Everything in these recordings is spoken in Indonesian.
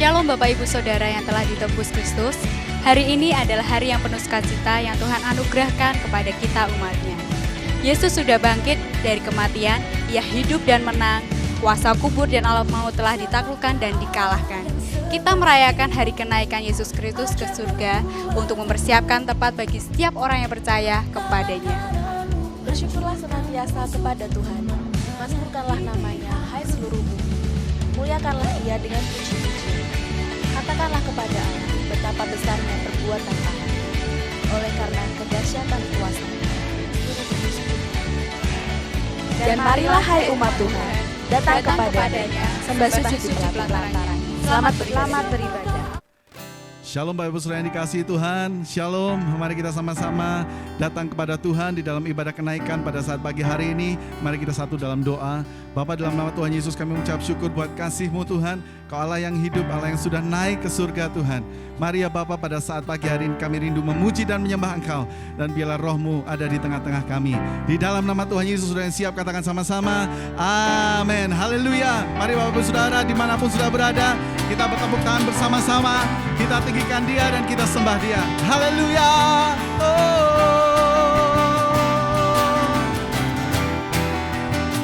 Shalom Bapak Ibu Saudara yang telah ditebus Kristus. Hari ini adalah hari yang penuh sukacita yang Tuhan anugerahkan kepada kita umat-Nya. Yesus sudah bangkit dari kematian, Ia hidup dan menang. Kuasa kubur dan alam maut telah ditaklukkan dan dikalahkan. Kita merayakan hari kenaikan Yesus Kristus ke surga untuk mempersiapkan tempat bagi setiap orang yang percaya kepadanya. Bersyukurlah senantiasa kepada Tuhan, masmurkanlah namanya, hai seluruh bumi. Muliakanlah Ia dengan puji-pujian. Katakanlah kepada Allah, betapa besarnya perbuatan Allah. Oleh karena kedahsyatan kuasa-Nya, seluruh bumi sujud. Dan marilah hai umat Tuhan, datang kepadanya, sembah sujud di pelataran. Selamat beribadah. Shalom Bapak Ibu Saudara yang dikasihi Tuhan. Shalom, mari kita sama-sama datang kepada Tuhan di dalam ibadah kenaikan pada saat pagi hari ini. Mari kita satu dalam doa. Bapa, dalam nama Tuhan Yesus kami mengucap syukur buat kasih-Mu Tuhan. Kau Allah yang hidup, Allah yang sudah naik ke surga Tuhan. Mari ya Bapa, pada saat pagi hari ini kami rindu memuji dan menyembah Engkau. Dan biarlah Roh-Mu ada di tengah-tengah kami. Di dalam nama Tuhan Yesus, saudara yang siap katakan sama-sama, amin, haleluya. Mari Bapak Ibu Saudara dimanapun sudah berada, kita bertepuk tangan bersama-sama. Kita tinggikan Dia dan kita sembah Dia. Haleluya.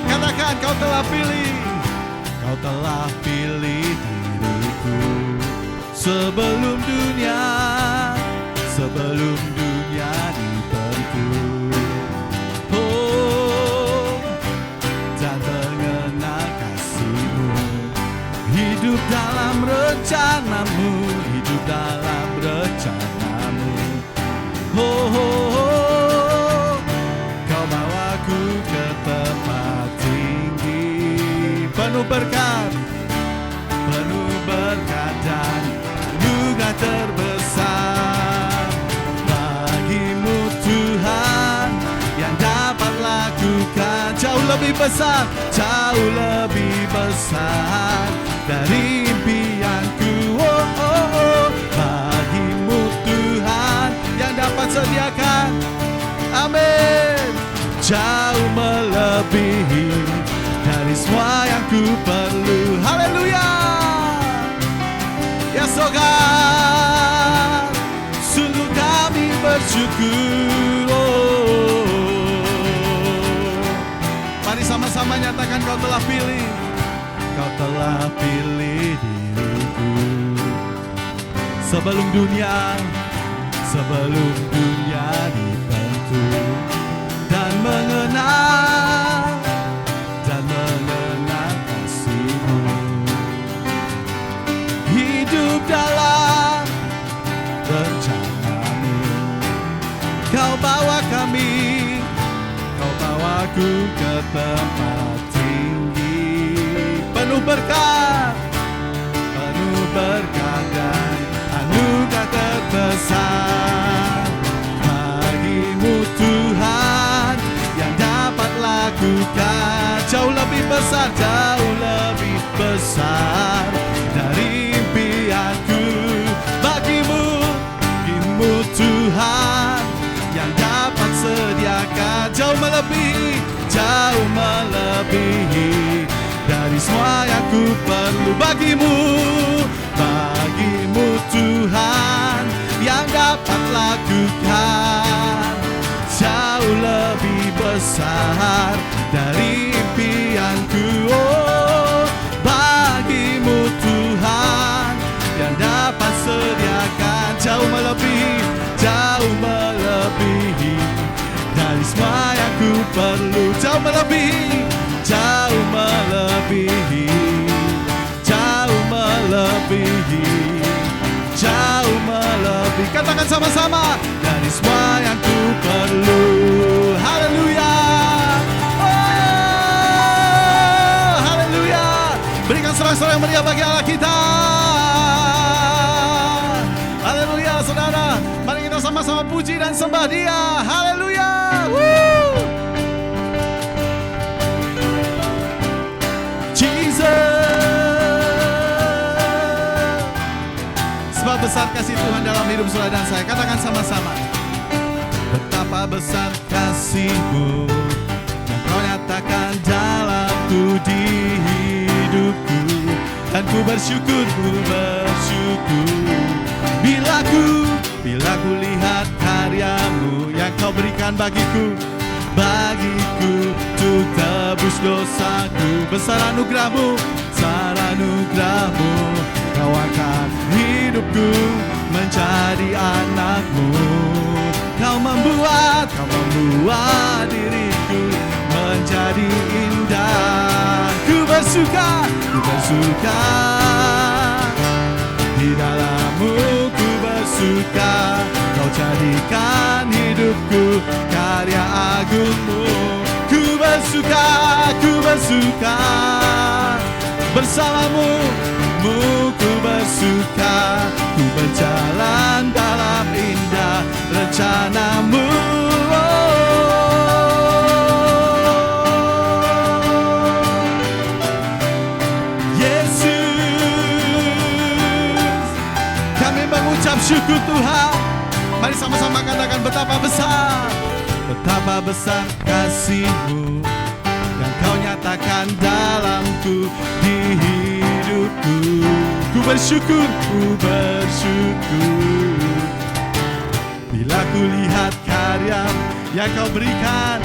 Katakan, Kau telah pilih, Kau telah pilih diriku sebelum dunia dibentuk. Oh, dan mengenal kasih-Mu, hidup dalam rencana-Mu, hidup dalam rencana-Mu. Oh, oh, oh, Kau bawaku ke tempat tinggi, penuh berkat dan anugerah terbesar. Bagi-Mu Tuhan yang dapat lakukan jauh lebih besar dari impianku. Oh, oh, oh. Bagi-Mu Tuhan yang dapat sediakan, amin, jauh melebihi dari semua yang ku perlu. Haleluya. Ya Tuhan, sungguh kami bersyukur. Oh. Mari sama-sama nyatakan, Kau telah pilih, Kau telah pilih diriku sebelum dunia dibentuk, dan mengenal kasih-Mu, hidup dalam rencana-Mu. Kau bawa kami, Kau bawaku ke tempat tinggi, penuh berkat dan anugerah terbesar. Bagi-Mu Tuhan yang dapat lakukan jauh lebih besar dari impianku. Bagi-Mu Tuhan yang dapat sediakan jauh melebihi dari semua yang ku perlu. Bagi-Mu Tuhan yang dapat lakukan jauh lebih besar dari impianku. Oh, bagi-Mu Tuhan yang dapat sediakan jauh melebihi dari semua yang ku perlu. Jauh melebihi katakan sama-sama, dari semua yang ku perlu. Haleluya. Oh, haleluya. Berikan sorak-sorak yang meriah bagi Allah kita. Haleluya saudara. Mari kita sama-sama puji dan sembah Dia. Haleluya. Jesus. Sebab besar kasih Tuhan dalam hidup saudara dan saya. Katakan sama-sama. Betapa besar kasih-Mu yang Kau nyatakan dalamku di hidupku. Dan ku bersyukur bila ku lihat karyamu yang kau berikan bagiku untuk tebus dosaku. Besar anugerahmu, kau angkat hidupku menjadi anakmu. Kau membuat diriku menjadi indah. Ku bersuka di dalammu, ku bersuka. Kau jadikan hidupku karya agungmu. Ku bersuka bersamamu, ku bersuka. Ku berjalan dalam indah rencanamu. Yesus, kami mengucap syukur Tuhan. Mari sama-sama katakan betapa besar kasih-Mu yang Kau nyatakan dalamku, di hidupku. Ku bersyukur bila ku lihat karya yang Kau berikan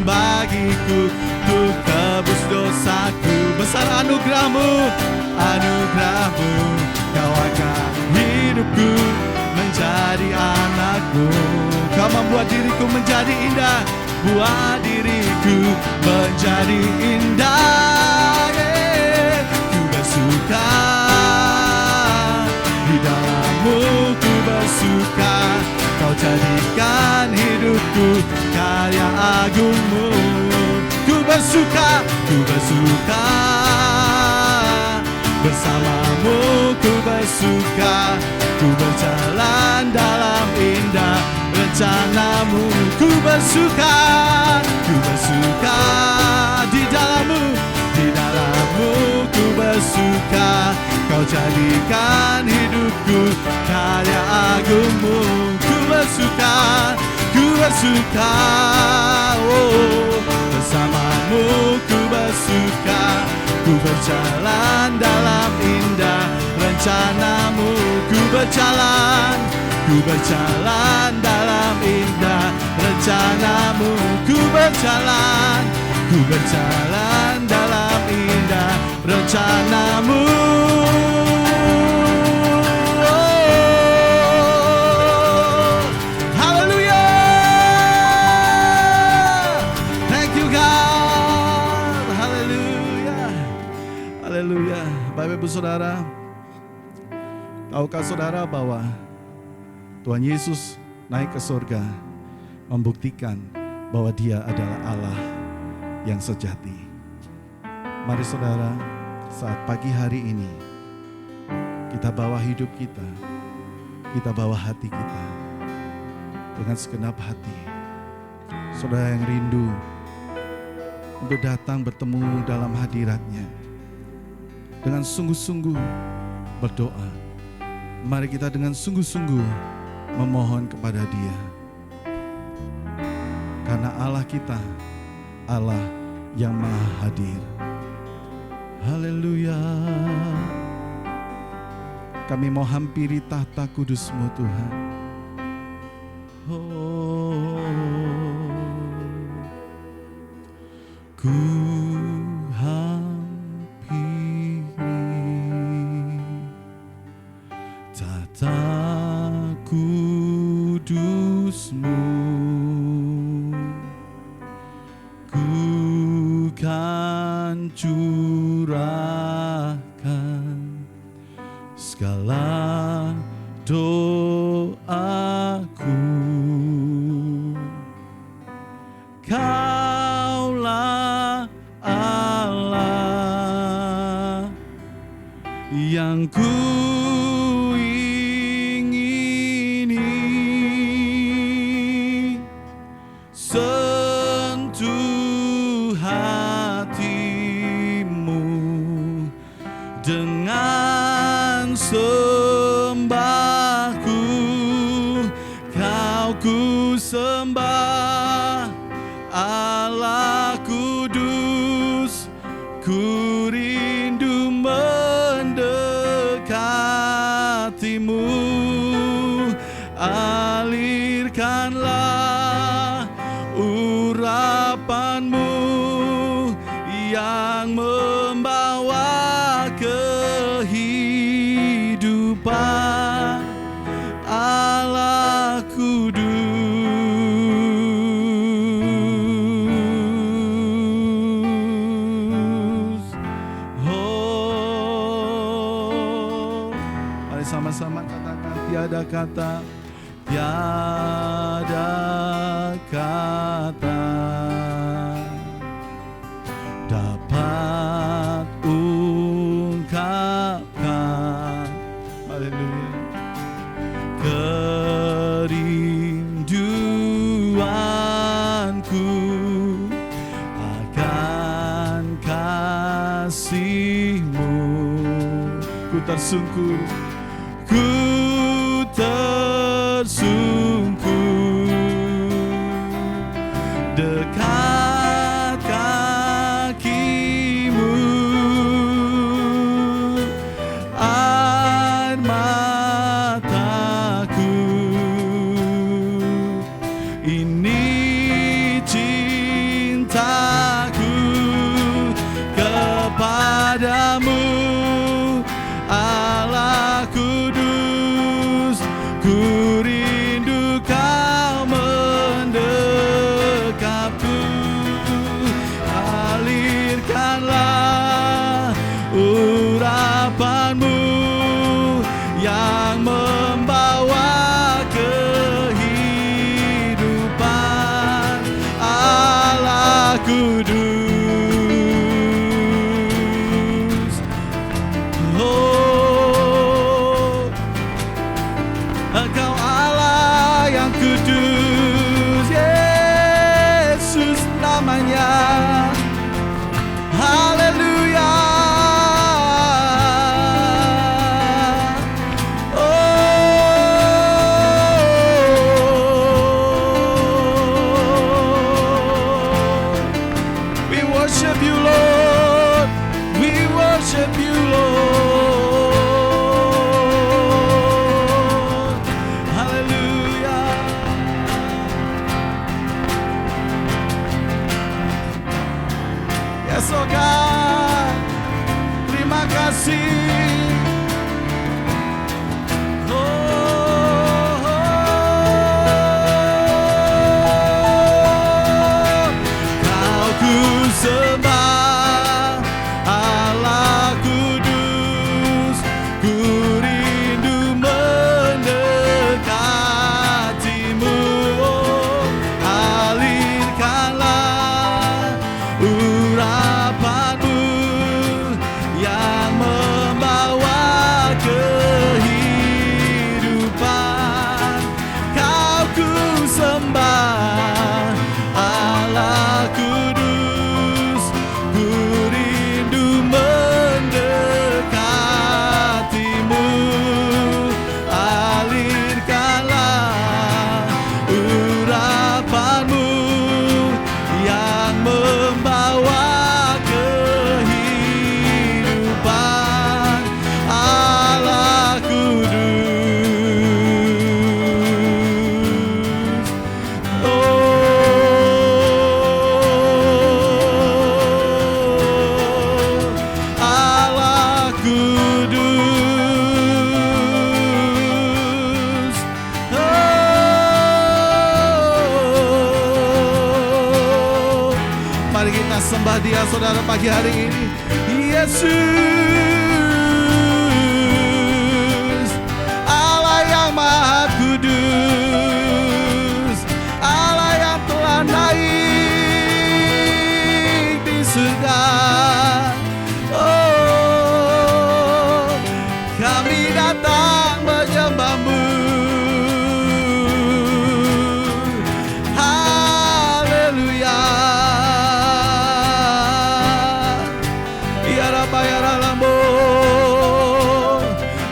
bagiku untuk tebus dosaku. Besar anugerahmu, Kau akan hidupku menjadi anakmu. Kau membuat diriku menjadi indah, buat diriku menjadi indah. Ku bersuka di dalammu, ku bersuka. Kau jadikan hidupku karya agungmu. Ku bersuka bersamamu, ku bersuka. Ku berjalan dalam indah rencanamu. Ku bersuka di dalammu, ku bersuka. Kau jadikan hidupku karya agungmu. Ku bersuka, bersamamu, ku bersuka. Ku berjalan dalam indah rencanamu. Ku berjalan dalam indah rencanamu. Ku berjalan dalam indah rencanamu. Haleluya. Thank you God. Haleluya. Bapak Ibu Saudara, tahukah saudara bahwa Tuhan Yesus naik ke surga membuktikan bahwa Dia adalah Allah yang sejati. Mari saudara, saat pagi hari ini kita bawa hidup kita bawa hati kita dengan segenap hati. Saudara yang rindu untuk datang bertemu dalam hadirat-Nya, dengan sungguh-sungguh berdoa. Mari kita dengan sungguh-sungguh memohon kepada Dia. Karena Allah kita, Allah yang maha hadir. Haleluya. Kami mau hampiri tahta kudus-Mu Tuhan. Ku kudus-Mu, ku kan curahkan segala doaku. Kaulah Allah yang ku sembah. Allah kudus, ku rindu yang membawa kehidupan, Allah kudus. Oh, mari sama-sama katakan, tiada kata, tiada kata dapat ungkapkan, haleluya, kerinduanku akan kasih-Mu. Ku tersungkur, ku tersungkur dekat kaki-Mu, air mataku ini cintaku kepadamu, Allah kudus. Ku rindu Kau mendekapku, alirkanlah urapan-Mu yang membawa kehidupan, Allah kudus. Oh, Engkau Allah yang kudus, Yesus namanya. Haleluya. Oh, we worship you, Lord. We worship you, Lord. Haleluya. Yes, oh God, terima kasih. Kau ku sembah, Allah kudus. Ku rindu mendekati-Mu, alirkanlah urapan-Mu yang membawa kehidupan. Kau ku sembah, Allah kudus. Ku rindu mendekati-Mu, alirkanlah urapan-Mu yang membawa kehidupan, Allah kudus. Oh, Allah kudus. Oh, mari kita sembah Dia, saudara, pagi hari ini. Yesus, Allah yang maha kudus, Allah yang telah naik di surga. Oh, kami datang menyembah-Mu. Haleluya. Ya Rabba, ya Ralambo,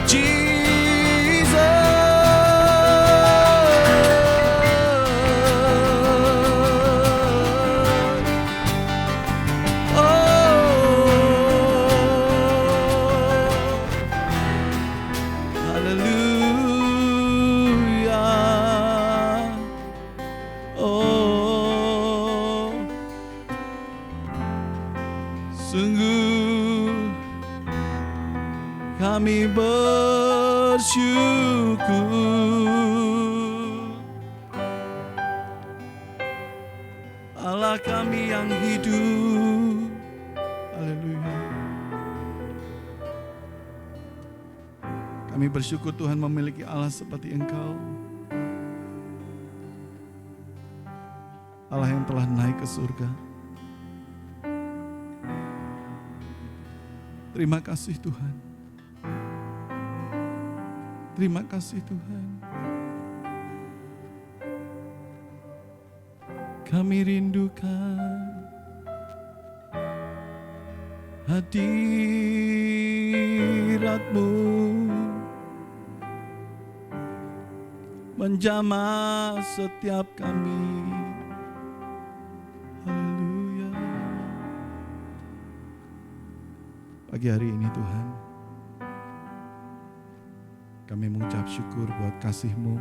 Jesus. Oh, haleluya. Oh, Sungguh kami bersyukur, Allah kami yang hidup. Haleluya. Kami bersyukur Tuhan memiliki Allah seperti Engkau, Allah yang telah naik ke surga. Terima kasih Tuhan. Terima kasih Tuhan. Kami rindukan hadirat-Mu menjamah setiap kami. Haleluya. Pagi hari ini Tuhan, kami mengucap syukur buat kasih-Mu.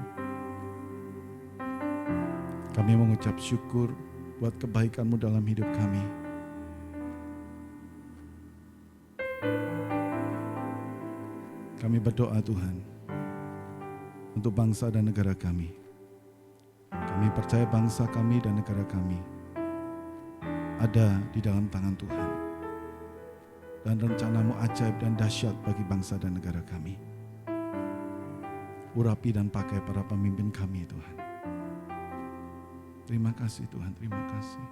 Kami mengucap syukur buat kebaikan-Mu dalam hidup kami. Kami berdoa Tuhan untuk bangsa dan negara kami. Kami percaya bangsa kami dan negara kami ada di dalam tangan Tuhan. Dan rencana-Mu ajaib dan dahsyat bagi bangsa dan negara kami. Urapi dan pakai para pemimpin kami Tuhan. Terima kasih Tuhan, terima kasih.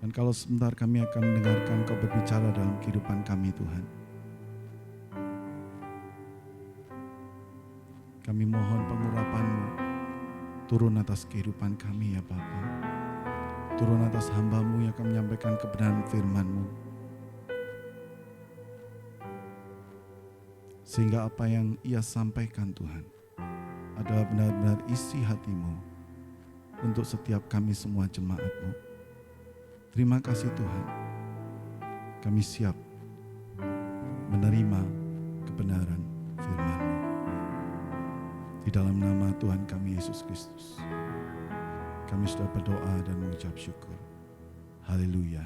Dan kalau sebentar kami akan mendengarkan Kau berbicara dalam kehidupan kami Tuhan. Kami mohon pengurapan-Mu turun atas kehidupan kami ya Bapa. Turun atas hamba-Mu yang akan menyampaikan kebenaran firman-Mu. Sehingga apa yang ia sampaikan Tuhan adalah benar-benar isi hati-Mu untuk setiap kami semua jemaat-Mu. Terima kasih Tuhan. Kami siap menerima kebenaran firman-Mu. Di dalam nama Tuhan kami Yesus Kristus, kami sudah berdoa dan mengucap syukur. Haleluya.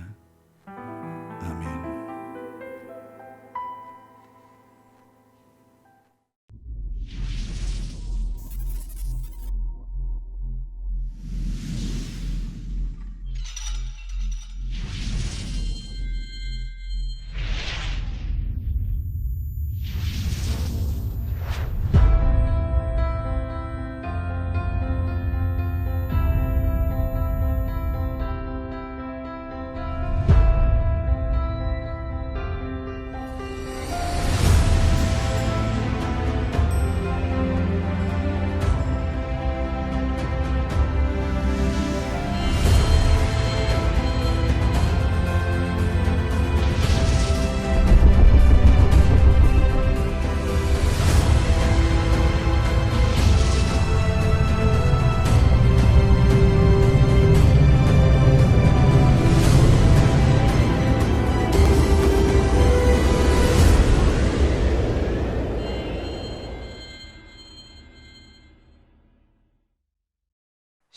Amin.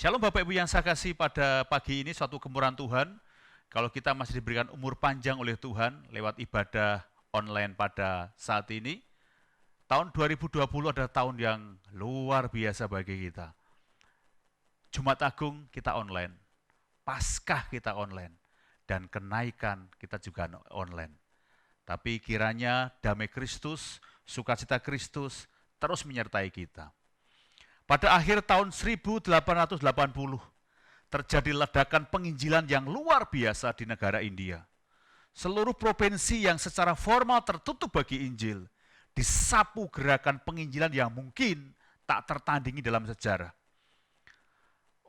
Shalom Bapak Ibu yang saya kasih, pada pagi ini suatu kemurahan Tuhan kalau kita masih diberikan umur panjang oleh Tuhan lewat ibadah online pada saat ini. Tahun 2020 adalah tahun yang luar biasa bagi kita. Jumat Agung kita online, Paskah kita online, dan kenaikan kita juga online. Tapi kiranya damai Kristus, sukacita Kristus terus menyertai kita. Pada akhir tahun 1880, terjadi ledakan penginjilan yang luar biasa di negara India. Seluruh provinsi yang secara formal tertutup bagi Injil, disapu gerakan penginjilan yang mungkin tak tertandingi dalam sejarah.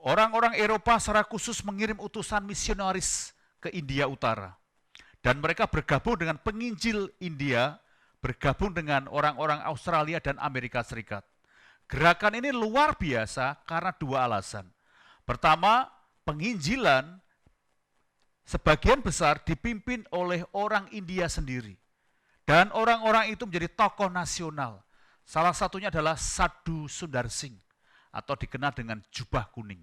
Orang-orang Eropa secara khusus mengirim utusan misionaris ke India Utara. Dan mereka bergabung dengan penginjil India, bergabung dengan orang-orang Australia dan Amerika Serikat. Gerakan ini luar biasa karena dua alasan. Pertama, penginjilan sebagian besar dipimpin oleh orang India sendiri. Dan orang-orang itu menjadi tokoh nasional. Salah satunya adalah Sadhu Sundar Singh atau dikenal dengan jubah kuning.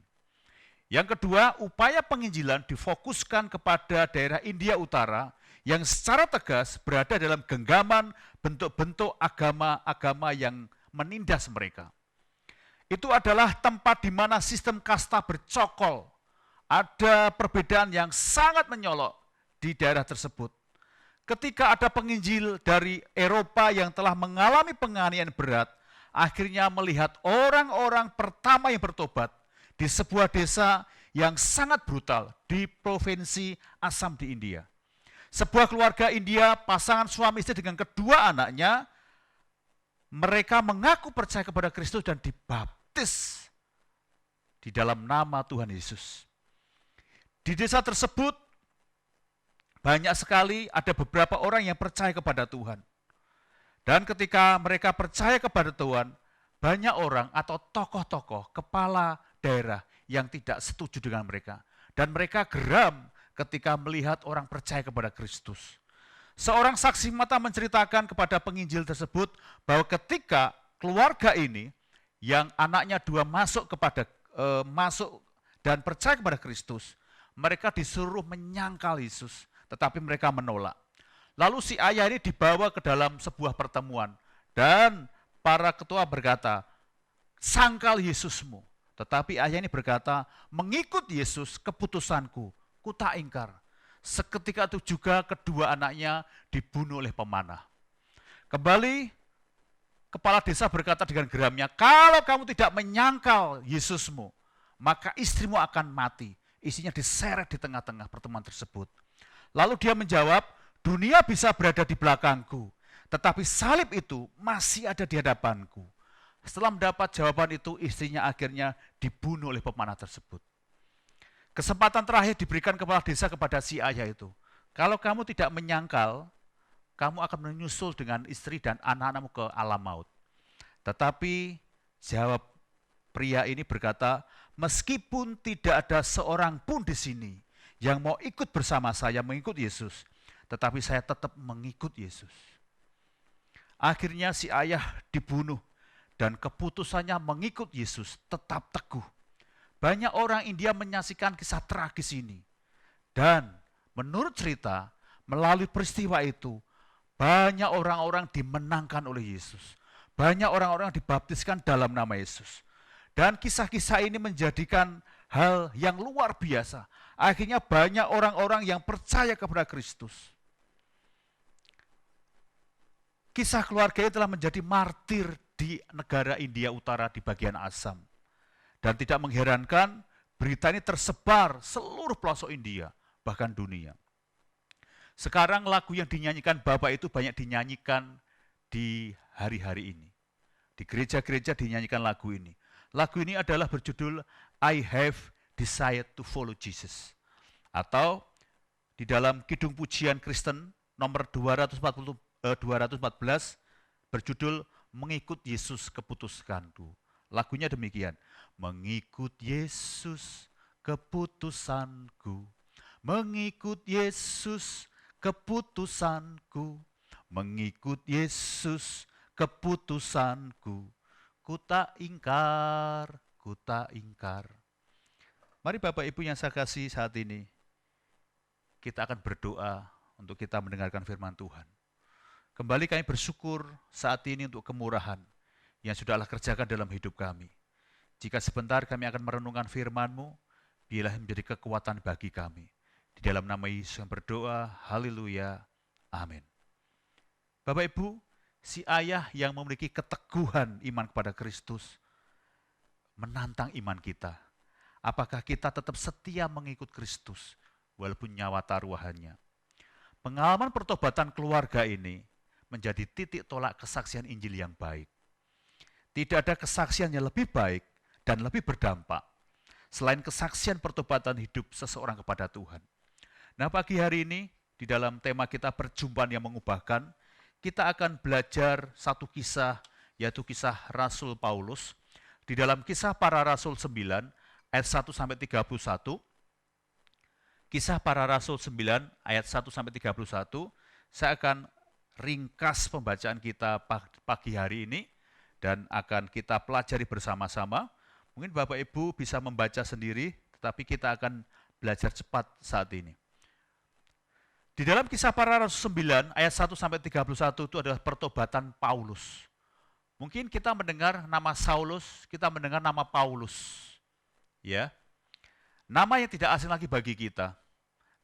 Yang kedua, upaya penginjilan difokuskan kepada daerah India Utara yang secara tegas berada dalam genggaman bentuk-bentuk agama-agama yang menindas mereka. Itu adalah tempat di mana sistem kasta bercokol. Ada perbedaan yang sangat menyolok di daerah tersebut. Ketika ada penginjil dari Eropa yang telah mengalami penganiayaan berat, akhirnya melihat orang-orang pertama yang bertobat di sebuah desa yang sangat brutal di provinsi Assam di India. Sebuah keluarga India, pasangan suami istri dengan kedua anaknya, mereka mengaku percaya kepada Kristus dan dibaptis di dalam nama Tuhan Yesus. Di desa tersebut banyak sekali ada beberapa orang yang percaya kepada Tuhan. Dan ketika mereka percaya kepada Tuhan, banyak orang atau tokoh-tokoh, kepala daerah yang tidak setuju dengan mereka. Dan mereka geram ketika melihat orang percaya kepada Kristus. Seorang saksi mata menceritakan kepada penginjil tersebut bahwa ketika keluarga ini yang anaknya dua masuk dan percaya kepada Kristus, mereka disuruh menyangkal Yesus, tetapi mereka menolak. Lalu si ayah ini dibawa ke dalam sebuah pertemuan dan para ketua berkata, "Sangkal Yesusmu." Tetapi ayah ini berkata, "Mengikut Yesus keputusanku, ku tak ingkar." Seketika itu juga kedua anaknya dibunuh oleh pemanah. Kembali kepala desa berkata dengan geramnya, "Kalau kamu tidak menyangkal Yesusmu, maka istrimu akan mati." Istrinya diseret di tengah-tengah pertemuan tersebut. Lalu dia menjawab, "Dunia bisa berada di belakangku, tetapi salib itu masih ada di hadapanku." Setelah mendapat jawaban itu, istrinya akhirnya dibunuh oleh pemanah tersebut. Kesempatan terakhir diberikan kepala desa kepada si ayah itu. Kalau kamu tidak menyangkal, kamu akan menyusul dengan istri dan anak-anakmu ke alam maut. Tetapi jawab pria ini berkata, "Meskipun tidak ada seorang pun di sini yang mau ikut bersama saya mengikut Yesus, tetapi saya tetap mengikut Yesus." Akhirnya si ayah dibunuh dan keputusannya mengikut Yesus tetap teguh. Banyak orang India menyaksikan kisah tragis ini. Dan menurut cerita, melalui peristiwa itu, banyak orang-orang dimenangkan oleh Yesus. Banyak orang-orang dibaptiskan dalam nama Yesus. Dan kisah-kisah ini menjadikan hal yang luar biasa. Akhirnya banyak orang-orang yang percaya kepada Kristus. Kisah keluarga ini telah menjadi martir di negara India Utara di bagian Assam. Dan tidak mengherankan, berita ini tersebar seluruh pelosok India, bahkan dunia. Sekarang lagu yang dinyanyikan Bapak itu banyak dinyanyikan di hari-hari ini. Di gereja-gereja dinyanyikan lagu ini. Lagu ini adalah berjudul I Have Decided to Follow Jesus. Atau di dalam Kidung Pujian Kristen nomor 214 berjudul Mengikut Yesus Keputusanku. Lagunya demikian. Mengikut Yesus keputusanku. Mengikut Yesus keputusanku. Mengikut Yesus keputusanku. Ku tak ingkar, ku tak ingkar. Mari Bapak Ibu yang saya kasih saat ini, kita akan berdoa untuk kita mendengarkan firman Tuhan. Kembali kami bersyukur saat ini untuk kemurahan yang sudah Allah kerjakan dalam hidup kami. Jika sebentar kami akan merenungkan firman-Mu, biarlah menjadi kekuatan bagi kami. Di dalam nama Yesus yang berdoa, haleluya, amin. Bapak Ibu, si ayah yang memiliki keteguhan iman kepada Kristus, menantang iman kita. Apakah kita tetap setia mengikut Kristus, walaupun nyawa taruhannya? Pengalaman pertobatan keluarga ini menjadi titik tolak kesaksian Injil yang baik. Tidak ada kesaksian yang lebih baik dan lebih berdampak selain kesaksian pertobatan hidup seseorang kepada Tuhan. Nah, pagi hari ini di dalam tema kita perjumpaan yang mengubahkan, kita akan belajar satu kisah, yaitu kisah Rasul Paulus. Di dalam Kisah Para Rasul 9 ayat 1-31, Kisah Para Rasul 9 ayat 1-31, saya akan ringkas pembacaan kita pagi hari ini dan akan kita pelajari bersama-sama. Mungkin Bapak Ibu bisa membaca sendiri, tetapi kita akan belajar cepat saat ini. Di dalam Kisah Para Rasul 9 ayat 1 sampai 31 itu adalah pertobatan Paulus. Mungkin kita mendengar nama Saulus, kita mendengar nama Paulus. Ya. Nama yang tidak asing lagi bagi kita.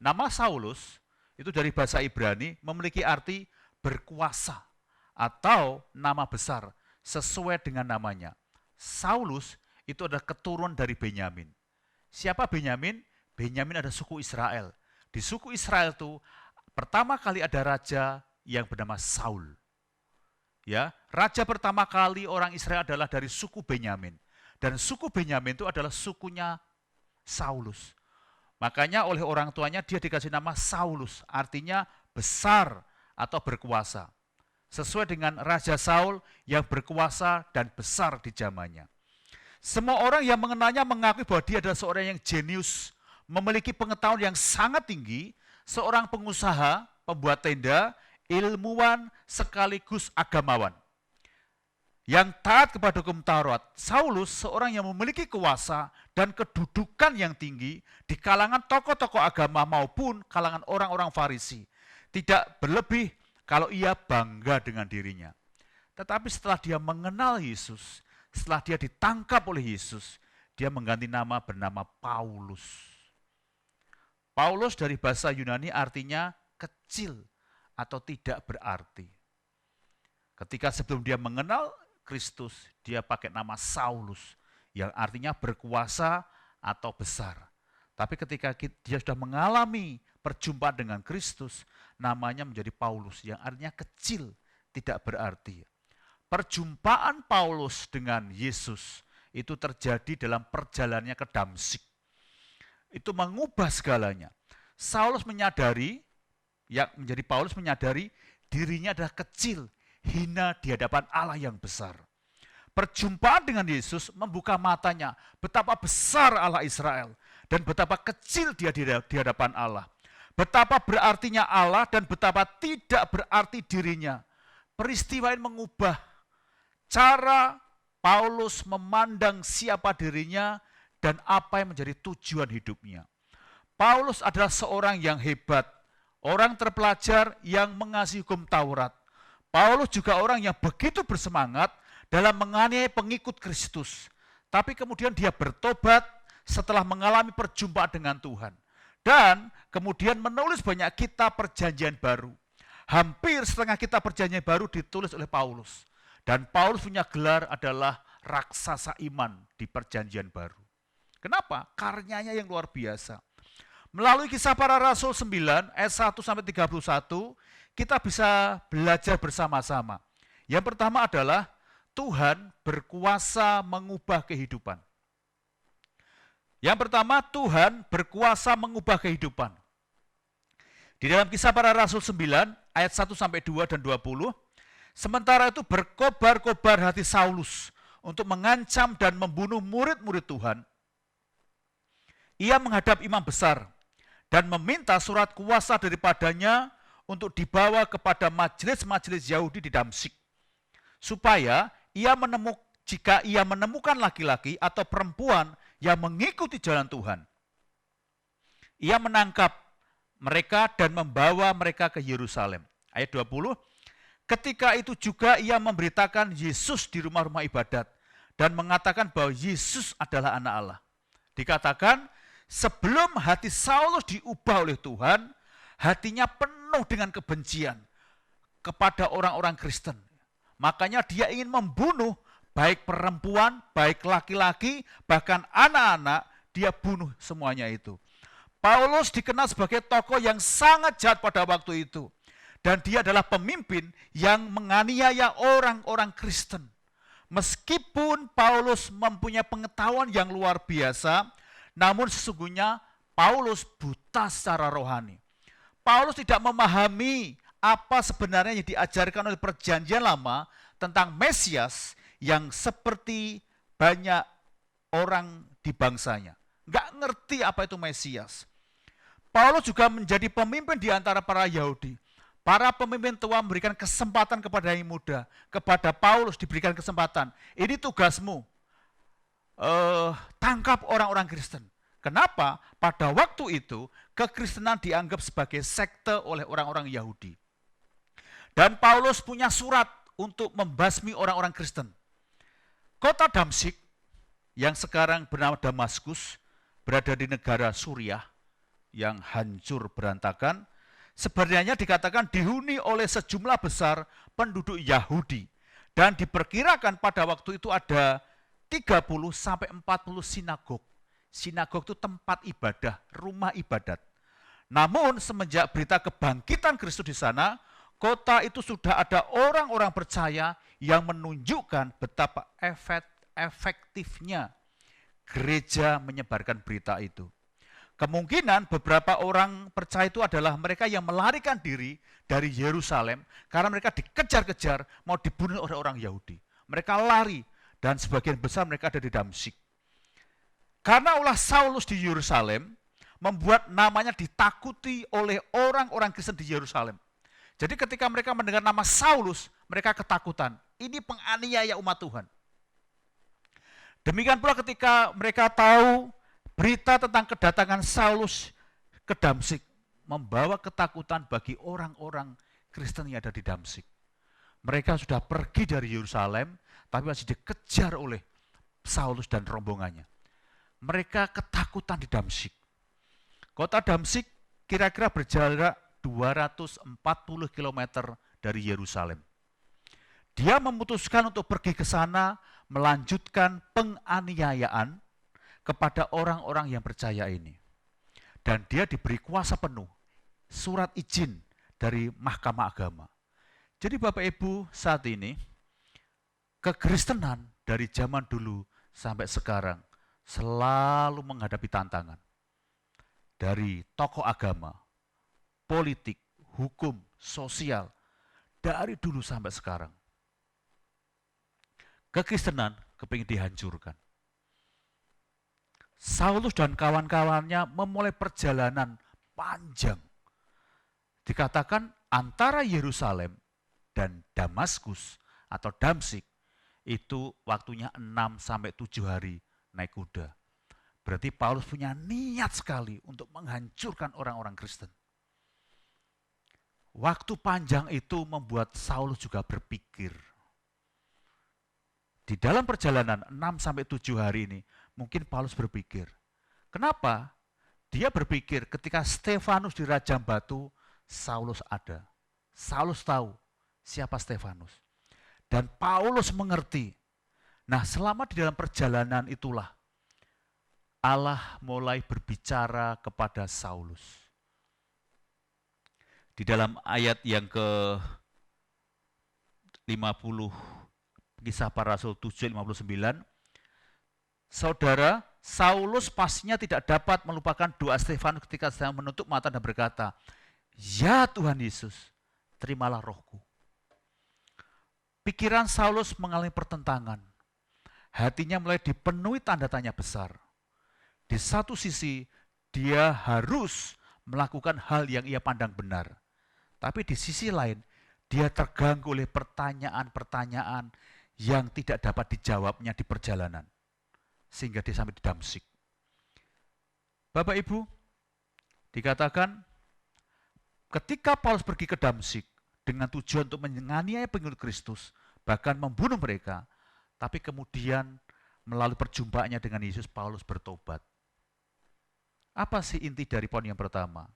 Nama Saulus itu dari bahasa Ibrani memiliki arti berkuasa atau nama besar sesuai dengan namanya. Saulus itu adalah keturunan dari Benyamin. Siapa Benyamin? Benyamin ada suku Israel. Di suku Israel itu pertama kali ada raja yang bernama Saul. Ya, raja pertama kali orang Israel adalah dari suku Benyamin. Dan suku Benyamin itu adalah sukunya Saulus. Makanya oleh orang tuanya dia dikasih nama Saulus, artinya besar atau berkuasa. Sesuai dengan Raja Saul yang berkuasa dan besar di zamannya. Semua orang yang mengenalnya mengakui bahwa dia adalah seorang yang jenius, memiliki pengetahuan yang sangat tinggi, seorang pengusaha, pembuat tenda, ilmuwan, sekaligus agamawan. Yang taat kepada hukum Taurat. Saulus seorang yang memiliki kuasa dan kedudukan yang tinggi di kalangan tokoh-tokoh agama maupun kalangan orang-orang Farisi. Tidak berlebih kalau ia bangga dengan dirinya. Tetapi setelah dia mengenal Yesus, setelah dia ditangkap oleh Yesus, dia mengganti nama bernama Paulus. Paulus dari bahasa Yunani artinya kecil atau tidak berarti. Ketika sebelum dia mengenal Kristus, dia pakai nama Saulus yang artinya berkuasa atau besar. Tapi ketika dia sudah mengalami perjumpaan dengan Kristus, namanya menjadi Paulus yang artinya kecil, tidak berarti. Perjumpaan Paulus dengan Yesus itu terjadi dalam perjalanannya ke Damsyik. Itu mengubah segalanya. Saulus menyadari, yang menjadi Paulus menyadari dirinya adalah kecil, hina di hadapan Allah yang besar. Perjumpaan dengan Yesus membuka matanya betapa besar Allah Israel dan betapa kecil dia di hadapan Allah. Betapa berartinya Allah dan betapa tidak berarti dirinya. Peristiwa ini mengubah cara Paulus memandang siapa dirinya dan apa yang menjadi tujuan hidupnya. Paulus adalah seorang yang hebat, orang terpelajar yang mengasihi hukum Taurat. Paulus juga orang yang begitu bersemangat dalam menganiaya pengikut Kristus. Tapi kemudian dia bertobat setelah mengalami perjumpaan dengan Tuhan. Dan kemudian menulis banyak kitab perjanjian baru. Hampir setengah kitab perjanjian baru ditulis oleh Paulus. Dan Paulus punya gelar adalah raksasa iman di perjanjian baru. Kenapa? Karyanya yang luar biasa. Melalui Kisah Para Rasul 9 ayat 1 sampai 31, kita bisa belajar bersama-sama. Yang pertama adalah Tuhan berkuasa mengubah kehidupan. Yang pertama, Tuhan berkuasa mengubah kehidupan. Di dalam Kisah Para Rasul 9 ayat 1 sampai 2 dan 20, sementara itu berkobar-kobar hati Saulus untuk mengancam dan membunuh murid-murid Tuhan. Ia menghadap imam besar dan meminta surat kuasa daripadanya untuk dibawa kepada majelis-majelis Yahudi di Damsyik, supaya jika ia menemukan laki-laki atau perempuan yang mengikuti jalan Tuhan, ia menangkap mereka dan membawa mereka ke Yerusalem. Ayat 20, ketika itu juga ia memberitakan Yesus di rumah-rumah ibadat dan mengatakan bahwa Yesus adalah anak Allah. Dikatakan, sebelum hati Saulus diubah oleh Tuhan, hatinya penuh dengan kebencian kepada orang-orang Kristen. Makanya dia ingin membunuh baik perempuan, baik laki-laki, bahkan anak-anak, dia bunuh semuanya itu. Paulus dikenal sebagai tokoh yang sangat jahat pada waktu itu. Dan dia adalah pemimpin yang menganiaya orang-orang Kristen. Meskipun Paulus mempunyai pengetahuan yang luar biasa, namun sesungguhnya Paulus buta secara rohani. Paulus tidak memahami apa sebenarnya yang diajarkan oleh perjanjian lama tentang Mesias yang seperti banyak orang di bangsanya. Nggak ngerti apa itu Mesias. Paulus juga menjadi pemimpin di antara para Yahudi. Para pemimpin tua memberikan kesempatan kepada yang muda. Kepada Paulus diberikan kesempatan. Ini tugasmu. Tangkap orang-orang Kristen. Kenapa? Pada waktu itu, kekristenan dianggap sebagai sekte oleh orang-orang Yahudi. Dan Paulus punya surat untuk membasmi orang-orang Kristen. Kota Damsyik, yang sekarang bernama Damaskus, berada di negara Suriah yang hancur berantakan, sebenarnya dikatakan dihuni oleh sejumlah besar penduduk Yahudi. Dan diperkirakan pada waktu itu ada 30 sampai 40 sinagog. Sinagog itu tempat ibadah, rumah ibadat. Namun semenjak berita kebangkitan Kristus di sana, kota itu sudah ada orang-orang percaya yang menunjukkan betapa efektifnya gereja menyebarkan berita itu. Kemungkinan beberapa orang percaya itu adalah mereka yang melarikan diri dari Yerusalem karena mereka dikejar-kejar mau dibunuh oleh orang Yahudi. Mereka lari dan sebagian besar mereka ada di Damsyik. Karena ulah Saulus di Yerusalem membuat namanya ditakuti oleh orang-orang Kristen di Yerusalem. Jadi ketika mereka mendengar nama Saulus, mereka ketakutan. Ini penganiaya umat Tuhan. Demikian pula ketika mereka tahu berita tentang kedatangan Saulus ke Damsyik, membawa ketakutan bagi orang-orang Kristen yang ada di Damsyik. Mereka sudah pergi dari Yerusalem, tapi masih dikejar oleh Saulus dan rombongannya. Mereka ketakutan di Damsyik. Kota Damsyik kira-kira berjarak 240 km dari Yerusalem. Dia memutuskan untuk pergi ke sana, melanjutkan penganiayaan kepada orang-orang yang percaya ini. Dan dia diberi kuasa penuh, surat izin dari Mahkamah Agama. Jadi Bapak Ibu, saat ini kekristenan dari zaman dulu sampai sekarang selalu menghadapi tantangan dari tokoh agama, politik, hukum, sosial, dari dulu sampai sekarang. Kekristenan kepingin dihancurkan. Saulus dan kawan-kawannya memulai perjalanan panjang. Dikatakan antara Yerusalem dan Damaskus atau Damsyik itu waktunya 6-7 hari naik kuda. Berarti Paulus punya niat sekali untuk menghancurkan orang-orang Kristen. Waktu panjang itu membuat Saulus juga berpikir. Di dalam perjalanan 6-7 hari ini, mungkin Paulus berpikir, kenapa? Dia berpikir ketika Stefanus dirajam batu, Saulus ada. Saulus tahu siapa Stefanus. Dan Paulus mengerti. Nah, selama di dalam perjalanan itulah Allah mulai berbicara kepada Saulus. Di dalam ayat yang ke-50, Kisah Para Rasul 7:59, saudara, Saulus pastinya tidak dapat melupakan doa Stefanus ketika sedang menutup mata dan berkata, "Ya Tuhan Yesus, terimalah rohku." Pikiran Saulus mengalami pertentangan. Hatinya mulai dipenuhi tanda tanya besar. Di satu sisi, dia harus melakukan hal yang ia pandang benar. Tapi di sisi lain, dia terganggu oleh pertanyaan-pertanyaan yang tidak dapat dijawabnya di perjalanan. Sehingga dia sampai di Damsyik. Bapak Ibu, dikatakan ketika Paulus pergi ke Damsyik dengan tujuan untuk menganiaya pengikut Kristus, bahkan membunuh mereka, tapi kemudian melalui perjumpaannya dengan Yesus, Paulus bertobat. Apa sih inti dari poin yang pertama?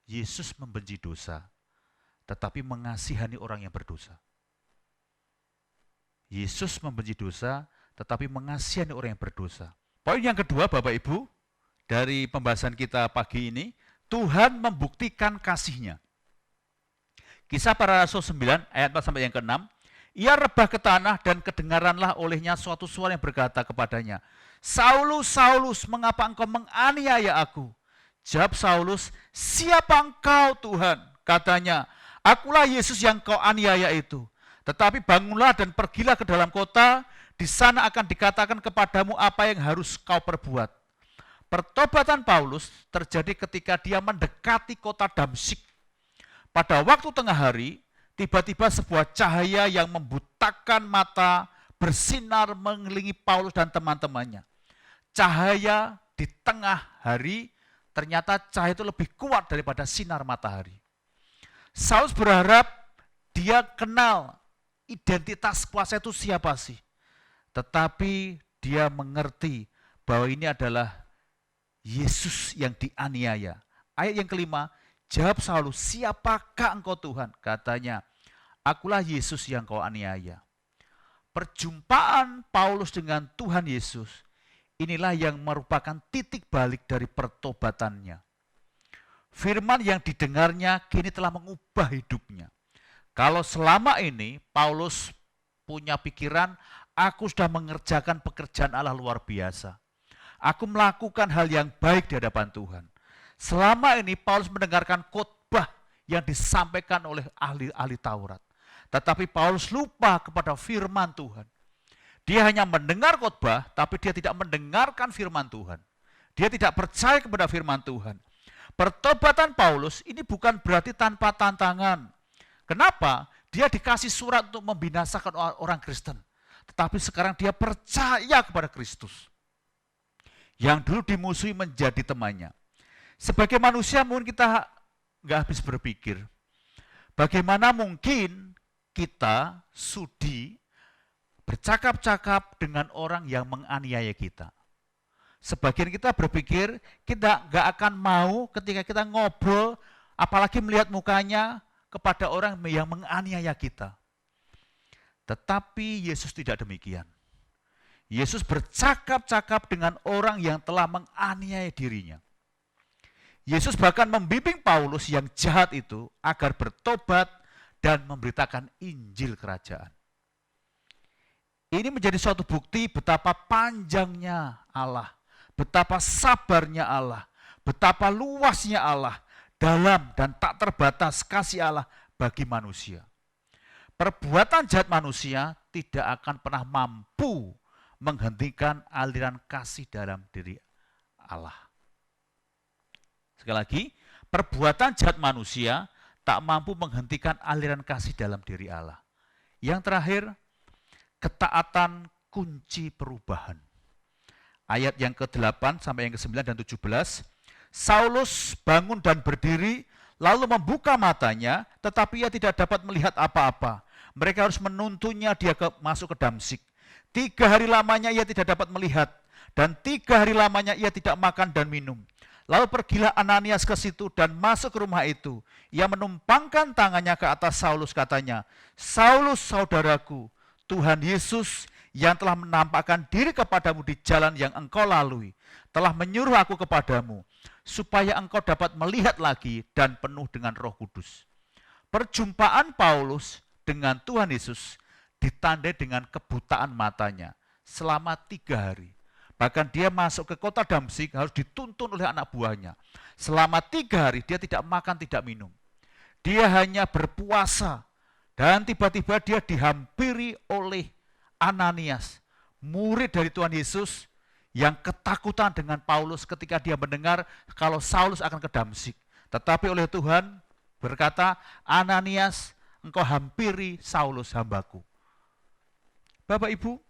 Yesus membenci dosa, tetapi mengasihani orang yang berdosa. Yesus membenci dosa, tetapi mengasihani orang yang berdosa. Poin yang kedua, Bapak Ibu, dari pembahasan kita pagi ini, Tuhan membuktikan kasih-Nya. Kisah Para Rasul 9, ayat 4 sampai yang ke-6, ia rebah ke tanah dan kedengaranlah olehnya suatu suara yang berkata kepadanya, "Saulus, Saulus, mengapa engkau menganiaya aku?" Jawab Saulus, "Siapa engkau Tuhan?" Katanya, "Akulah Yesus yang kau aniaya itu. Tetapi bangunlah dan pergilah ke dalam kota, di sana akan dikatakan kepadamu apa yang harus kau perbuat." Pertobatan Paulus terjadi ketika dia mendekati kota Damsyik. Pada waktu tengah hari, tiba-tiba sebuah cahaya yang membutakan mata bersinar mengelilingi Paulus dan teman-temannya. Cahaya di tengah hari, ternyata cahaya itu lebih kuat daripada sinar matahari. Saulus berharap dia kenal identitas kuasa itu siapa sih. Tetapi dia mengerti bahwa ini adalah Yesus yang dianiaya. Ayat yang kelima, jawab Saulus, siapakah engkau Tuhan? Katanya, akulah Yesus yang kau aniaya. Perjumpaan Paulus dengan Tuhan Yesus, inilah yang merupakan titik balik dari pertobatannya. Firman yang didengarnya kini telah mengubah hidupnya. Kalau selama ini Paulus punya pikiran, aku sudah mengerjakan pekerjaan Allah luar biasa. Aku melakukan hal yang baik di hadapan Tuhan. Selama ini Paulus mendengarkan khotbah yang disampaikan oleh ahli-ahli Taurat. Tetapi Paulus lupa kepada firman Tuhan. Dia hanya mendengar khotbah, tapi dia tidak mendengarkan firman Tuhan. Dia tidak percaya kepada firman Tuhan. Pertobatan Paulus ini bukan berarti tanpa tantangan. Kenapa? Dia dikasih surat untuk membinasakan orang Kristen. Tetapi sekarang dia percaya kepada Kristus. Yang dulu dimusuhi menjadi temannya. Sebagai manusia mungkin kita nggak habis berpikir. Bagaimana mungkin kita sudi bercakap-cakap dengan orang yang menganiaya kita. Sebagian kita berpikir kita nggak akan mau ketika kita ngobrol, apalagi melihat mukanya kepada orang yang menganiaya kita. Tetapi Yesus tidak demikian. Yesus bercakap-cakap dengan orang yang telah menganiaya dirinya. Yesus bahkan membimbing Paulus yang jahat itu agar bertobat dan memberitakan Injil kerajaan. Ini menjadi suatu bukti betapa panjangnya Allah, betapa sabarnya Allah, betapa luasnya Allah dalam dan tak terbatas kasih Allah bagi manusia. Perbuatan jahat manusia tidak akan pernah mampu menghentikan aliran kasih dalam diri Allah. Sekali lagi, perbuatan jahat manusia tak mampu menghentikan aliran kasih dalam diri Allah. Yang terakhir, ketaatan kunci perubahan. Ayat yang ke-8 sampai yang ke-9 dan 17, Saulus bangun dan berdiri, lalu membuka matanya, tetapi ia tidak dapat melihat apa-apa. Mereka harus menuntunnya dia masuk ke Damsyik. 3 hari lamanya ia tidak dapat melihat, dan 3 hari lamanya ia tidak makan dan minum. Lalu pergilah Ananias ke situ dan masuk ke rumah itu. Ia menumpangkan tangannya ke atas Saulus, katanya, Saulus saudaraku, Tuhan Yesus yang telah menampakkan diri kepadamu di jalan yang engkau lalui, telah menyuruh aku kepadamu, supaya engkau dapat melihat lagi dan penuh dengan Roh Kudus. Perjumpaan Paulus dengan Tuhan Yesus ditandai dengan kebutaan matanya selama 3 hari. Bahkan dia masuk ke kota Damsyik harus dituntun oleh anak buahnya. Selama 3 hari dia tidak makan, tidak minum. Dia hanya berpuasa. Dan tiba-tiba dia dihampiri oleh Ananias, murid dari Tuhan Yesus yang ketakutan dengan Paulus ketika dia mendengar kalau Saulus akan ke Damsyik. Tetapi oleh Tuhan berkata, Ananias, engkau hampiri Saulus hambaku. Bapak Ibu,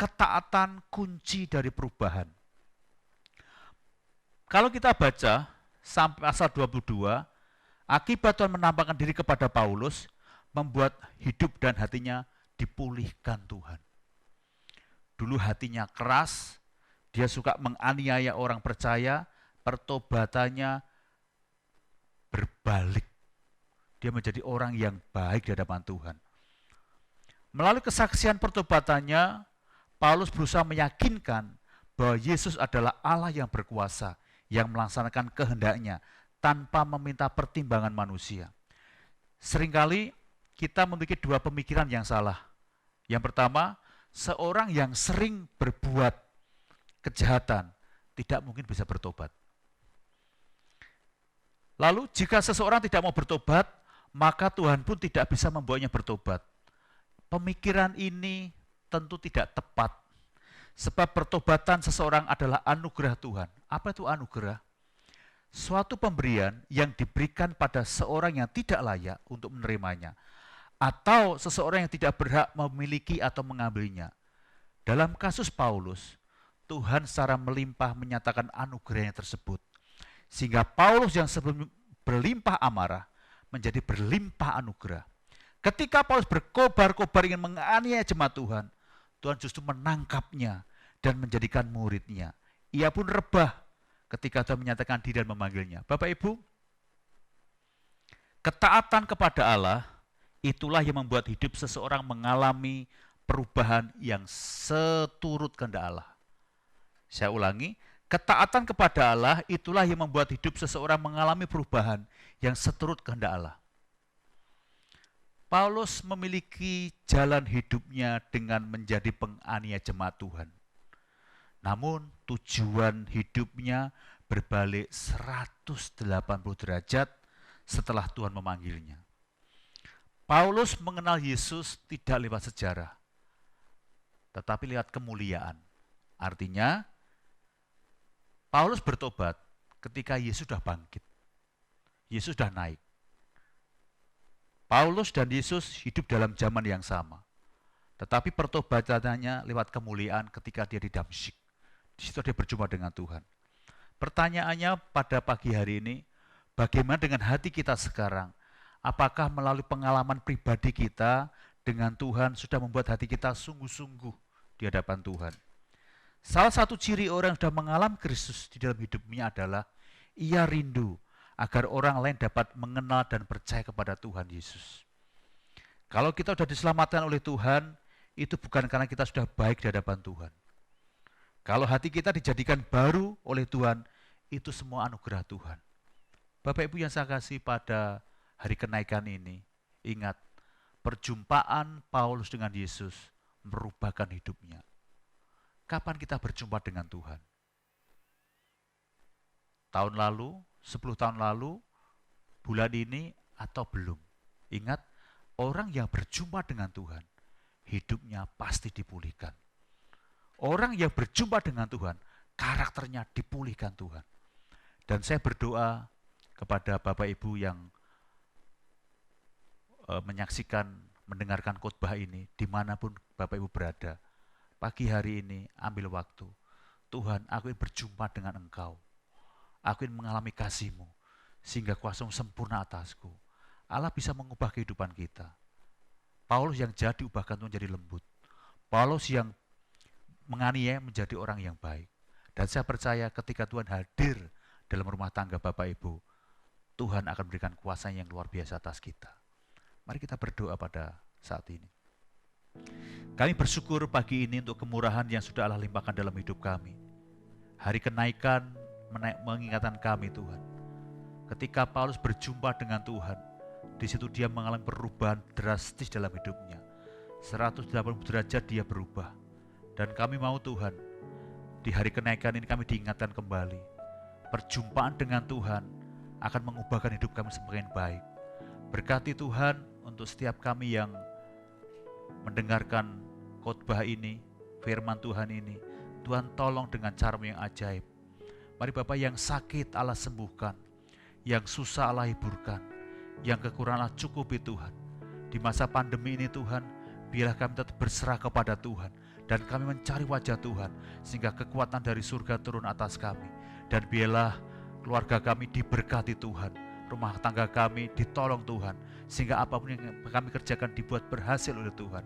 ketaatan kunci dari perubahan. Kalau kita baca sampai pasal 22, akibat Tuhan menampakkan diri kepada Paulus, membuat hidup dan hatinya dipulihkan Tuhan. Dulu hatinya keras, dia suka menganiaya orang percaya, pertobatannya berbalik. Dia menjadi orang yang baik di hadapan Tuhan. Melalui kesaksian pertobatannya, Paulus berusaha meyakinkan bahwa Yesus adalah Allah yang berkuasa, yang melaksanakan kehendaknya tanpa meminta pertimbangan manusia. Seringkali kita memiliki 2 pemikiran yang salah. Yang pertama, seorang yang sering berbuat kejahatan tidak mungkin bisa bertobat. Lalu jika seseorang tidak mau bertobat, maka Tuhan pun tidak bisa membawanya bertobat. Pemikiran ini tentu tidak tepat. Sebab pertobatan seseorang adalah anugerah Tuhan. Apa itu anugerah? Suatu pemberian yang diberikan pada seorang yang tidak layak untuk menerimanya. Atau seseorang yang tidak berhak memiliki atau mengambilnya. Dalam kasus Paulus, Tuhan secara melimpah menyatakan anugerahnya tersebut. Sehingga Paulus yang sebelum berlimpah amarah menjadi berlimpah anugerah. Ketika Paulus berkobar-kobar ingin menganiaya jemaat Tuhan, Tuhan justru menangkapnya dan menjadikan muridnya. Ia pun rebah ketika Tuhan menyatakan diri dan memanggilnya. Bapak Ibu, ketaatan kepada Allah itulah yang membuat hidup seseorang mengalami perubahan yang seturut kehendak Allah. Saya ulangi, ketaatan kepada Allah itulah yang membuat hidup seseorang mengalami perubahan yang seturut kehendak Allah. Paulus memiliki jalan hidupnya dengan menjadi penganiaya jemaat Tuhan. Namun tujuan hidupnya berbalik 180 derajat setelah Tuhan memanggilnya. Paulus mengenal Yesus tidak lewat sejarah, tetapi lewat kemuliaan. Artinya, Paulus bertobat ketika Yesus sudah bangkit. Yesus sudah naik. Paulus dan Yesus hidup dalam zaman yang sama. Tetapi pertobatannya lewat kemuliaan ketika dia di Damsyik. Di situ dia berjumpa dengan Tuhan. Pertanyaannya pada pagi hari ini, bagaimana dengan hati kita sekarang? Apakah melalui pengalaman pribadi kita dengan Tuhan sudah membuat hati kita sungguh-sungguh di hadapan Tuhan? Salah satu ciri orang yang sudah mengalami Kristus di dalam hidupnya adalah ia rindu agar orang lain dapat mengenal dan percaya kepada Tuhan Yesus. Kalau kita sudah diselamatkan oleh Tuhan, itu bukan karena kita sudah baik di hadapan Tuhan. Kalau hati kita dijadikan baru oleh Tuhan, itu semua anugerah Tuhan. Bapak Ibu yang saya kasih, pada hari kenaikan ini, ingat, perjumpaan Paulus dengan Yesus merubahkan hidupnya. Kapan kita berjumpa dengan Tuhan? Tahun lalu, 10 tahun lalu, bulan ini, atau belum? Ingat, orang yang berjumpa dengan Tuhan, hidupnya pasti dipulihkan. Orang yang berjumpa dengan Tuhan, karakternya dipulihkan Tuhan. Dan saya berdoa kepada Bapak Ibu yang menyaksikan, mendengarkan khotbah ini, dimanapun Bapak Ibu berada, pagi hari ini ambil waktu. Tuhan, aku ingin berjumpa dengan Engkau. Aku ingin mengalami kasih-Mu, sehingga kuasa-Mu sempurna atasku. Allah bisa mengubah kehidupan kita. Paulus yang jahat diubahkan Tuhan jadi lembut. Paulus yang menganiaya menjadi orang yang baik. Dan saya percaya ketika Tuhan hadir dalam rumah tangga Bapak Ibu, Tuhan akan berikan kuasa yang luar biasa atas kita. Mari kita berdoa pada saat ini. Kami bersyukur pagi ini untuk kemurahan yang sudah Allah limpahkan dalam hidup kami. Hari kenaikan mengingatkan kami, Tuhan. Ketika Paulus berjumpa dengan Tuhan, di situ dia mengalami perubahan drastis dalam hidupnya. 180 derajat dia berubah. Dan kami mau, Tuhan, di hari kenaikan ini kami diingatkan kembali. Perjumpaan dengan Tuhan akan mengubahkan hidup kami semakin baik. Berkati Tuhan untuk setiap kami yang mendengarkan khotbah ini, firman Tuhan ini. Tuhan tolong dengan cara-Mu yang ajaib. Mari Bapak, yang sakit Allah sembuhkan, yang susah Allah hiburkan, yang kekurangan Allah cukupi Tuhan. Di masa pandemi ini Tuhan, biarlah kami tetap berserah kepada Tuhan, dan kami mencari wajah Tuhan, sehingga kekuatan dari surga turun atas kami. Dan biarlah keluarga kami diberkati Tuhan, rumah tangga kami ditolong Tuhan, sehingga apapun yang kami kerjakan dibuat berhasil oleh Tuhan.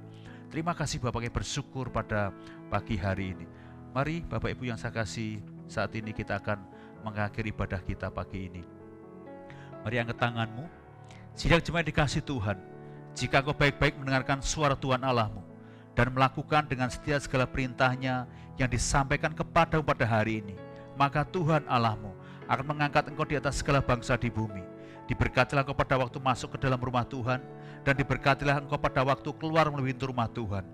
Terima kasih Bapak, kami bersyukur pada pagi hari ini. Mari Bapak Ibu yang saya kasih, saat ini kita akan mengakhiri ibadah kita pagi ini. Mari angkat tanganmu. Sidang jemaat dikasih Tuhan, jika kau baik-baik mendengarkan suara Tuhan Allahmu dan melakukan dengan setia segala perintahnya yang disampaikan kepadamu pada hari ini, maka Tuhan Allahmu akan mengangkat engkau di atas segala bangsa di bumi. Diberkatilah engkau pada waktu masuk ke dalam rumah Tuhan, dan diberkatilah engkau pada waktu keluar melalui pintu rumah Tuhan.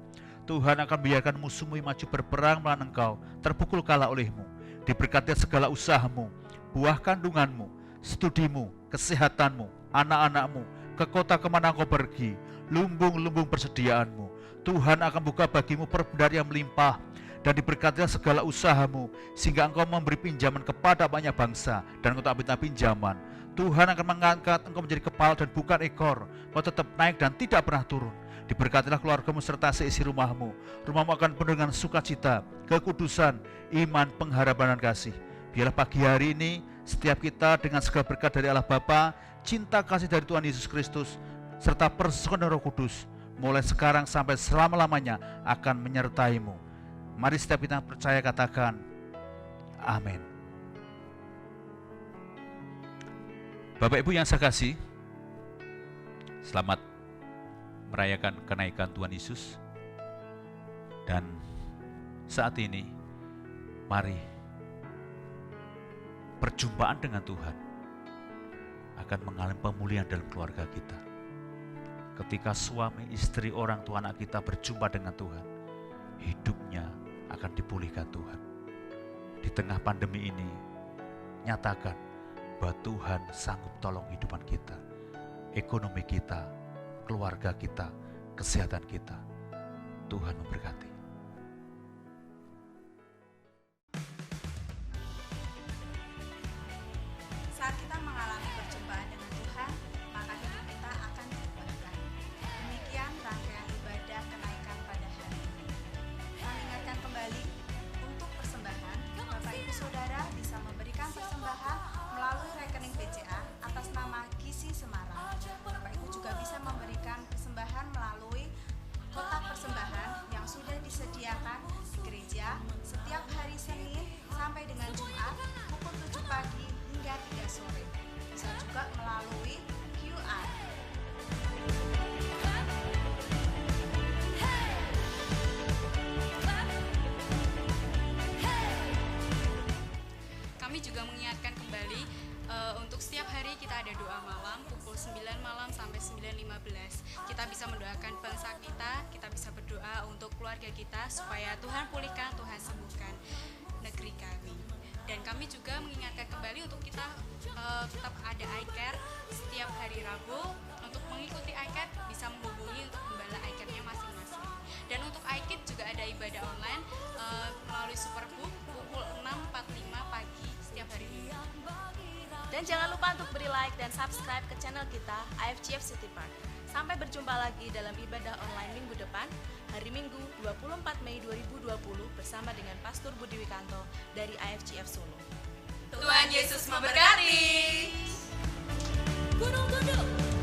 Tuhan akan biarkan musuhmu yang maju berperang melawan engkau terpukul kalah olehmu. Diberkati segala usahamu, buah kandunganmu, studimu, kesehatanmu, anak-anakmu, ke kota kemana engkau pergi, lumbung-lumbung persediaanmu. Tuhan akan buka bagimu perbendaharaan yang melimpah, dan diberkatilah segala usahamu, sehingga engkau memberi pinjaman kepada banyak bangsa, dan engkau tak minta pinjaman. Tuhan akan mengangkat engkau menjadi kepala dan bukan ekor, engkau tetap naik dan tidak pernah turun. Diberkatilah keluargamu serta seisi rumahmu. Rumahmu akan penuh dengan sukacita, kekudusan, iman, pengharapan dan kasih. Biarlah pagi hari ini setiap kita dengan segala berkat dari Allah Bapa, cinta kasih dari Tuhan Yesus Kristus, serta persekutuan Roh Kudus, mulai sekarang sampai selama-lamanya akan menyertaimu. Mari setiap kita percaya katakan, amin. Bapak Ibu yang saya kasih, selamat merayakan kenaikan Tuhan Yesus. Dan saat ini, mari perjumpaan dengan Tuhan akan mengalami pemulihan dalam keluarga kita. Ketika suami, istri, orang tua, anak kita berjumpa dengan Tuhan, hidupnya akan dipulihkan Tuhan. Di tengah pandemi ini, nyatakan bahwa Tuhan sanggup tolong kehidupan kita, ekonomi kita, keluarga kita, kesehatan kita. Tuhan memberkati. Saat kita mengalami perjumpaan dengan Tuhan, maka hidup kita akan diubahkan. Demikian rangkaian ibadah kenaikan pada hari ini. Kami ingatkan kembali untuk persembahan, Bapak Ibu Saudara bisa memberikan persembahan melalui rekening BCA atas nama Gizi Semarang. Bapak Ibu juga bisa memberikan persembahan melalui kotak persembahan yang sudah disediakan di gereja setiap hari Senin sampai dengan Jumat pukul 7 pagi hingga 3 sore. Bisa juga melalui QR. Kami juga mengingatkan kembali untuk setiap hari kita ada doa malam pukul 9 malam sampai 9.15. Kita bisa mendoakan bangsa kita bisa berdoa untuk keluarga kita supaya Tuhan pulihkan, Tuhan sembuhkan negeri kami. Dan kami juga mengingatkan kembali untuk kita tetap ada iCare setiap hari Rabu. Untuk mengikuti iCare bisa menghubungi untuk gembala iCare-nya masing-masing. Dan untuk iKid juga ada ibadah online melalui Superbook pukul 6.45 pagi setiap hari Minggu. Dan jangan lupa untuk beri like dan subscribe ke channel kita AFCF City Park. Sampai berjumpa lagi dalam ibadah online minggu depan, hari Minggu 24 Mei 2020 bersama dengan Pastor Budi Wikanto dari AFCF Solo. Tuhan Yesus memberkati. Gunung Gundul.